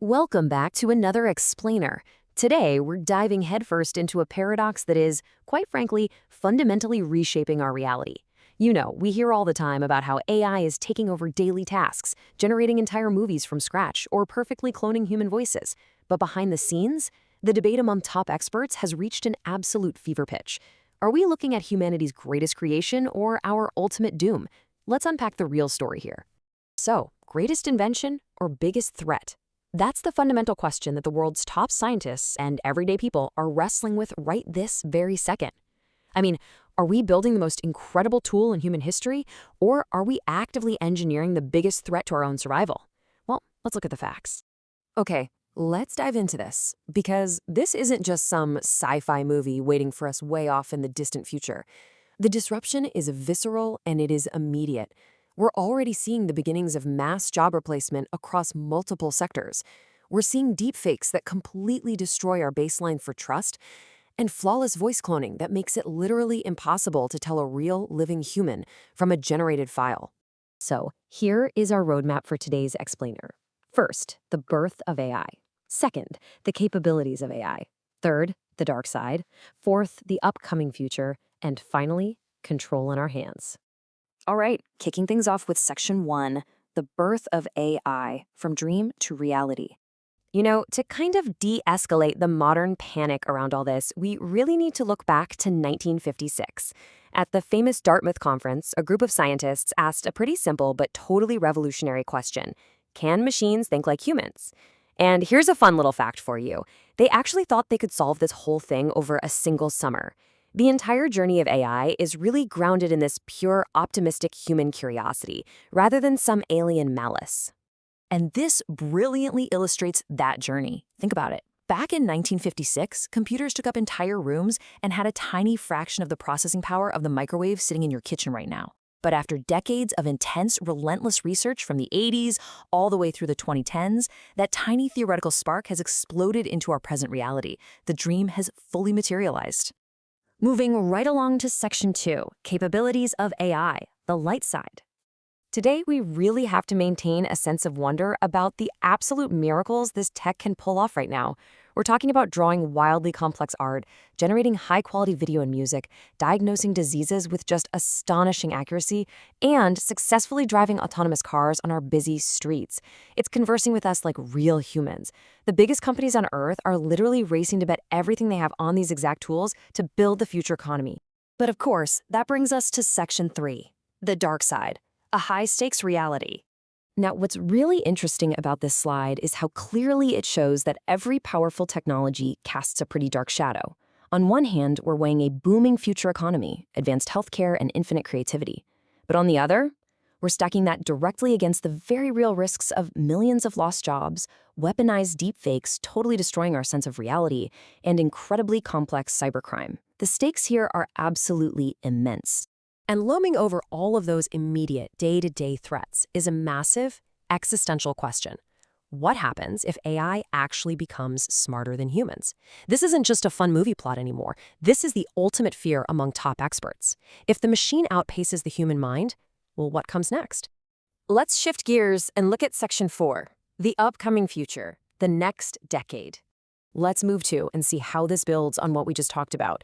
Welcome back to another explainer. Today, we're diving headfirst into a paradox that is, quite frankly, fundamentally reshaping our reality. You know, we hear all the time about how AI is taking over daily tasks, generating entire movies from scratch, or perfectly cloning human voices. But behind the scenes, the debate among top experts has reached an absolute fever pitch. Are we looking at humanity's greatest creation or our ultimate doom? Let's unpack the real story here. So, greatest invention or biggest threat? That's the fundamental question that the world's top scientists and everyday people are wrestling with right this very second. I mean, are we building the most incredible tool in human history, or are we actively engineering the biggest threat to our own survival? Well, let's look at the facts. Okay, let's dive into this, because this isn't just some sci-fi movie waiting for us way off in the distant future. The disruption is visceral and it is immediate. We're already seeing the beginnings of mass job replacement across multiple sectors. We're seeing deepfakes that completely destroy our baseline for trust, and flawless voice cloning that makes it literally impossible to tell a real, living human from a generated file. So, here is our roadmap for today's explainer. First, the birth of AI. Second, the capabilities of AI. Third, the dark side. Fourth, the upcoming future. And finally, control in our hands. All right, kicking things off with Section 1, the birth of AI, from dream to reality. You know, to kind of de-escalate the modern panic around all this, we really need to look back to 1956. At the famous Dartmouth conference, a group of scientists asked a pretty simple but totally revolutionary question. Can machines think like humans? And here's a fun little fact for you. They actually thought they could solve this whole thing over a single summer. The entire journey of AI is really grounded in this pure, optimistic human curiosity, rather than some alien malice. And this brilliantly illustrates that journey. Think about it. Back in 1956, computers took up entire rooms and had a tiny fraction of the processing power of the microwave sitting in your kitchen right now. But after decades of intense, relentless research from the 80s all the way through the 2010s, that tiny theoretical spark has exploded into our present reality. The dream has fully materialized. Moving right along to Section 2, capabilities of AI, the light side. Today, we really have to maintain a sense of wonder about the absolute miracles this tech can pull off right now. We're talking about drawing wildly complex art, generating high-quality video and music, diagnosing diseases with just astonishing accuracy, and successfully driving autonomous cars on our busy streets. It's conversing with us like real humans. The biggest companies on Earth are literally racing to bet everything they have on these exact tools to build the future economy. But of course, that brings us to Section 3, the dark side. A high-stakes reality. Now, what's really interesting about this slide is how clearly it shows that every powerful technology casts a pretty dark shadow. On one hand, we're weighing a booming future economy, advanced healthcare, and infinite creativity. But on the other, we're stacking that directly against the very real risks of millions of lost jobs, weaponized deepfakes totally destroying our sense of reality, and incredibly complex cybercrime. The stakes here are absolutely immense. And looming over all of those immediate day-to-day threats is a massive existential question. What happens if AI actually becomes smarter than humans? This isn't just a fun movie plot anymore. This is the ultimate fear among top experts. If the machine outpaces the human mind, well, what comes next? Let's shift gears and look at Section 4, the upcoming future, the next decade. Let's move to and see how this builds on what we just talked about.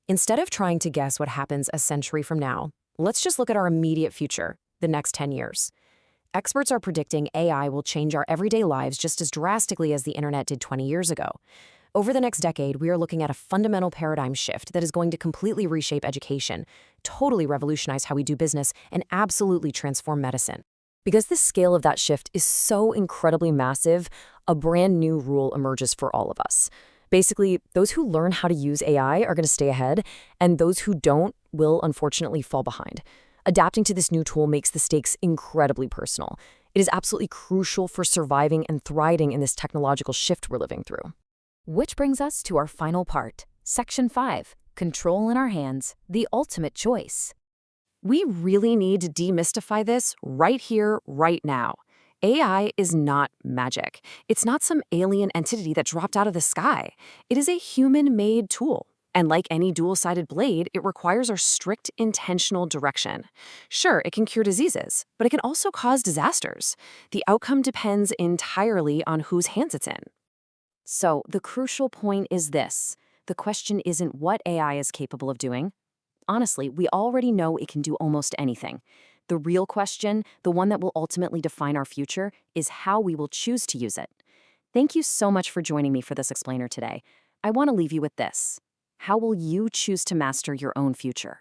Instead of trying to guess what happens a century from now, let's just look at our immediate future, the next 10 years. Experts are predicting AI will change our everyday lives just as drastically as the internet did 20 years ago. Over the next decade, we are looking at a fundamental paradigm shift that is going to completely reshape education, totally revolutionize how we do business, and absolutely transform medicine. Because the scale of that shift is so incredibly massive, a brand new rule emerges for all of us. Basically, those who learn how to use AI are going to stay ahead, and those who don't will unfortunately fall behind. Adapting to this new tool makes the stakes incredibly personal. It is absolutely crucial for surviving and thriving in this technological shift we're living through. Which brings us to our final part, Section 5, control in our hands, the ultimate choice. We really need to demystify this right here, right now. AI is not magic. It's not some alien entity that dropped out of the sky. It is a human-made tool. And like any dual-sided blade, it requires our strict, intentional direction. Sure, it can cure diseases, but it can also cause disasters. The outcome depends entirely on whose hands it's in. So, the crucial point is this. The question isn't what AI is capable of doing. Honestly, we already know it can do almost anything. The real question, the one that will ultimately define our future, is how we will choose to use it. Thank you so much for joining me for this explainer today. I want to leave you with this. How will you choose to master your own future?